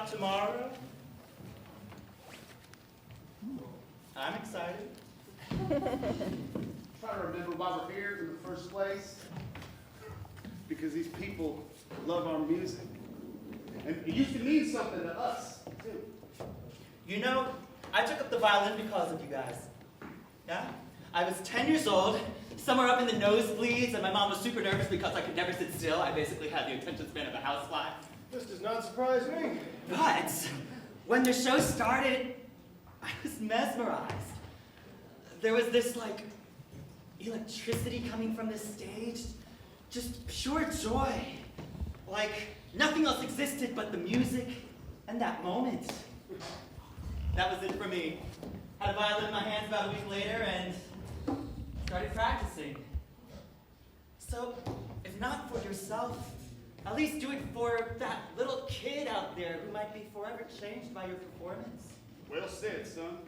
about tomorrow? I'm excited. Try to remember why we're here in the first place. Because these people love our music. And it used to mean something to us, too. You know, I took up the violin because of you guys. Yeah? I was 10 years old, somewhere up in the nosebleeds, and my mom was super nervous because I could never sit still. I basically had the attention span of a housefly. This does not surprise me. But when the show started, I was mesmerized. There was this, like, electricity coming from the stage. Just pure joy. Like, nothing else existed but the music and that moment. That was it for me. Had a violin in my hands about a week later and started practicing. So, if not for yourself, at least do it for that little kid out there who might be forever changed by your performance. Well said, son.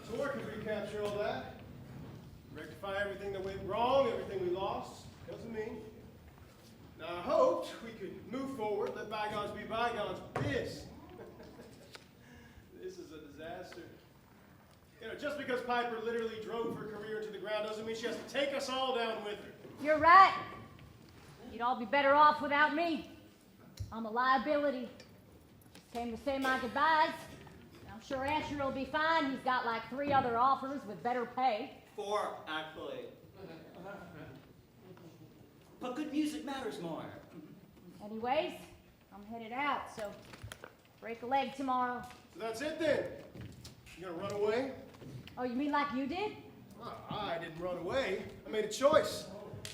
So where can we capture all that? Rectify everything that went wrong, everything we lost, because of me. Now I hoped we could move forward, let bygones be bygones, but this is a disaster. You know, just because Piper literally drove her career into the ground doesn't mean she has to take us all down with her. You're right. You'd all be better off without me. I'm a liability. Just came to say my goodbyes. I'm sure Asher will be fine. He's got like 3 other offers with better pay. 4, actually. But good music matters more. Anyways, I'm headed out, so break a leg tomorrow. So that's it then. You gonna run away? Oh, you mean like you did? Well, I didn't run away. I made a choice.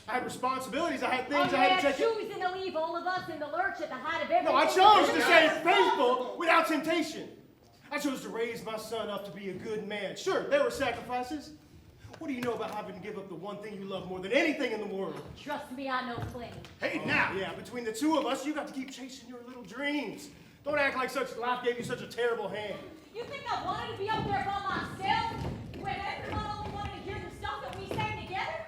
I had responsibilities. I had things Oh, I had to yeah, take. choosing to leave all of us in the lurch at the height of everything. No, I chose to stay faithful without temptation. I chose to raise my son up to be a good man. Sure, there were sacrifices. What do you know about having to give up the one thing you love more than anything in the world? Trust me, I know plenty. Hey, now! Yeah, between the two of us, you got to keep chasing your little dreams. Don't act like such life gave you such a terrible hand. You think I wanted to be up there by myself when everyone only wanted to hear the stuff that we sang together?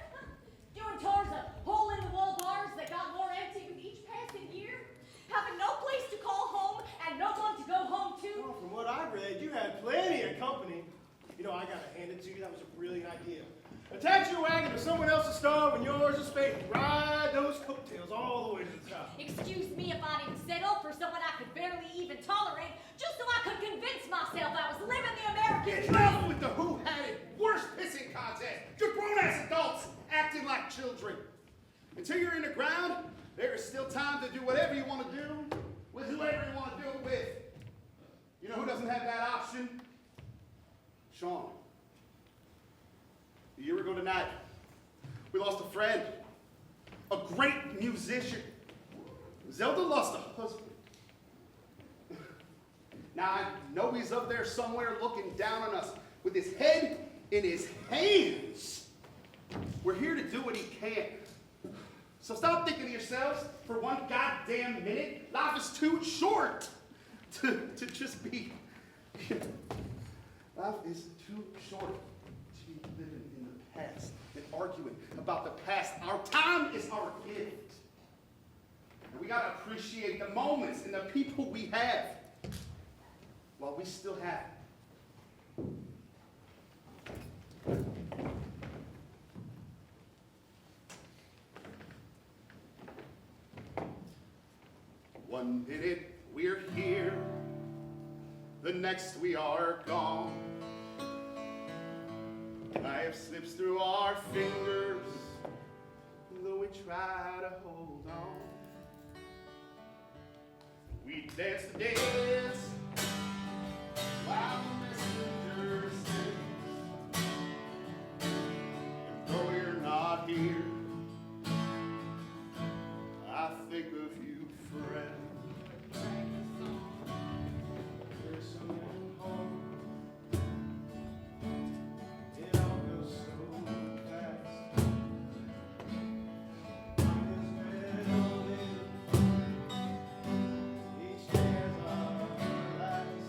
Doing tours of hole-in-the-wall bars that got more empty with each passing year? Having no place to call home and no one to go home to? Well, from what I read, you had plenty of company. You know, I gotta hand it to you, that was a brilliant idea. Attach your wagon to someone else's star when yours is fading. Ride those coattails all the way to the top. Excuse me if I'd even settle for someone I could barely even tolerate, just so I could convince myself I was living the American Enough dream. with the who-had-it worst pissing contest. You're grown-ass adults acting like children. Until you're in the ground, there is still time to do whatever you want to do with whoever you want to do it with. You know who doesn't have that option? Sean. A year ago tonight, we lost a friend, a great musician. Zelda lost a husband. Now, I know he's up there somewhere looking down on us with his head in his hands. We're here to do what he can. So stop thinking to yourselves for one goddamn minute. Life is too short to just be... Life is too short to be living in the past and arguing about the past. Our time is our gift. And we got to appreciate the moments and the people we have while we still have it. One minute we're here, the next we are gone. Life slips through our fingers, though we try to hold on. We dance the dance while the messenger sings. And though you're not here, I think of you, friend. There's someone home. It all goes so fast. It's been only each day as our last.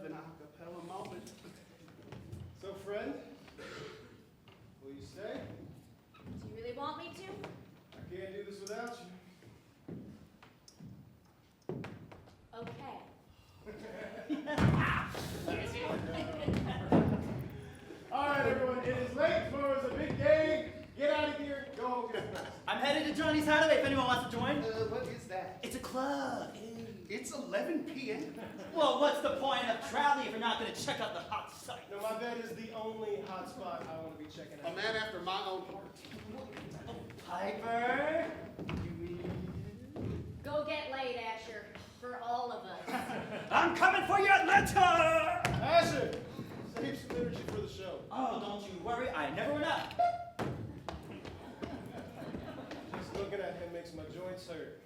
an a cappella moment. So, friend, will you stay? Do you really want me to? I can't do this without you. Okay. All right, everyone, it is late. Tomorrow's a big day. Get out of here. Go home, get dressed. I'm headed to Johnny's Hideaway if anyone wants to join. What is that? It's a club. It's 11 p.m. Well, what's the point of traveling if you're not going to check out the hot site? No, my bed is the only hot spot I want to be checking A out. man after my own heart. Piper? Go get laid, Asher, for all of us. I'm coming for your letter! Asher, save some energy for the show. Oh, don't you worry. I never went up. Just looking at him makes my joints hurt.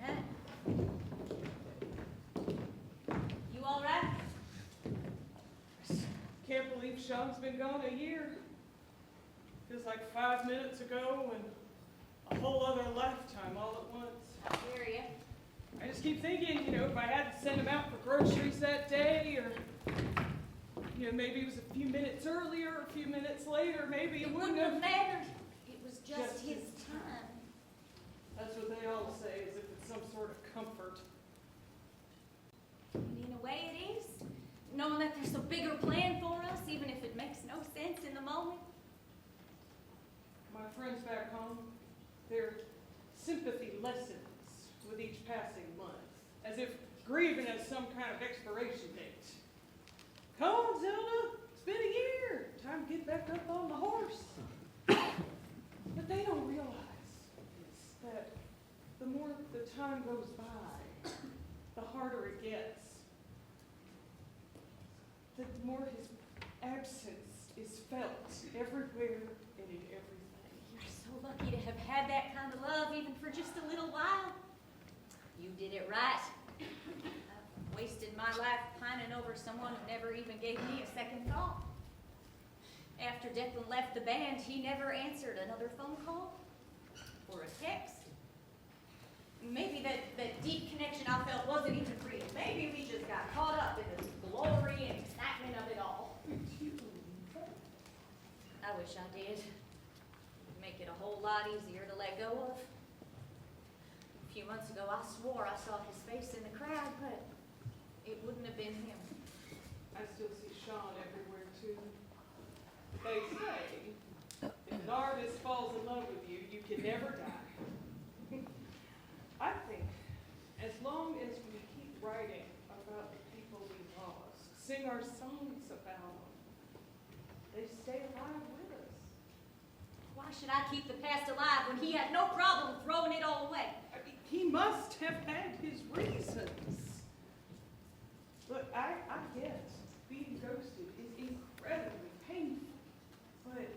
Huh? You all right? Can't believe Sean's been gone a year. Feels like 5 minutes ago and a whole other lifetime all at once. I hear ya. I just keep thinking, if I had to send him out for groceries that day, or, maybe it was a few minutes earlier, or a few minutes later, maybe it wouldn't have. mattered. It was just Just his his time. That's what they all say, as if it's some sort of comfort. And in a way it is. Knowing that there's a bigger plan for us, even if it makes no sense in the moment. My friends back home, their sympathy lessens with each passing month, as if grieving has some kind of expiration date. Come on, Zelda, it's been a year. Time to get back up on the horse. What they don't realize is that the more the time goes by, the harder it gets. The more his absence is felt everywhere and in everything. You're so lucky to have had that kind of love, even for just a little while. You did it right. I've wasted my life pining over someone who never even gave me a second thought. After Declan left the band, he never answered another phone call or a text. Maybe that deep connection I felt wasn't even real. Maybe we just got caught up in the glory and excitement of it all. I wish I did. It'd make it a whole lot easier to let go of. A few months ago, I swore I saw his face in the crowd, but it wouldn't have been him. I still see Sean everywhere, too. They say, if an artist falls in love with you, you can never die. I think as long as we keep writing about the people we lost, sing our songs about them, they stay alive with us. Why should I keep the past alive when he had no problem throwing it all away? I mean, he must have had his reasons. Look, I get being ghosted is incredibly painful. But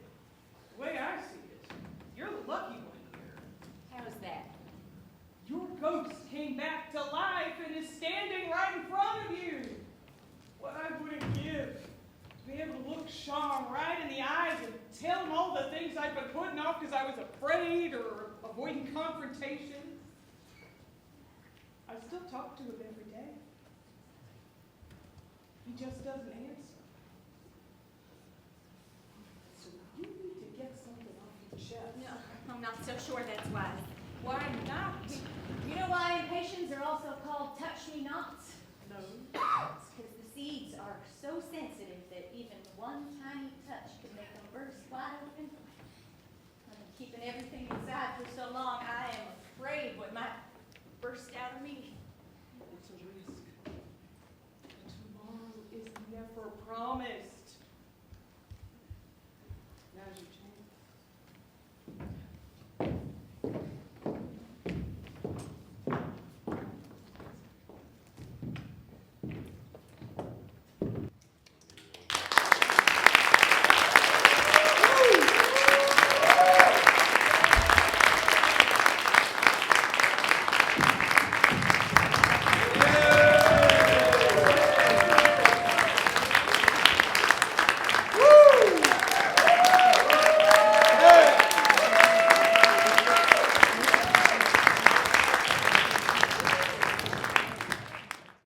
the way I see it, you're the lucky one here. How is that? Your ghost came back to life and is standing right in front of you. What I wouldn't give to be able to look Sean right in the eyes and tell him all the things I've been putting off because I was afraid or avoiding confrontation. I still talk to him every day. He just doesn't answer. So you need to get something off your chest. No, I'm not so sure that's why. Why not? You know why impatiens are also called touch-me-nots? No. It's because the seeds are so sensitive that even one tiny touch can make them burst wide open. I've been keeping everything inside for so long, I am afraid what might burst out of me. It's a risk. Tomorrow is never promised.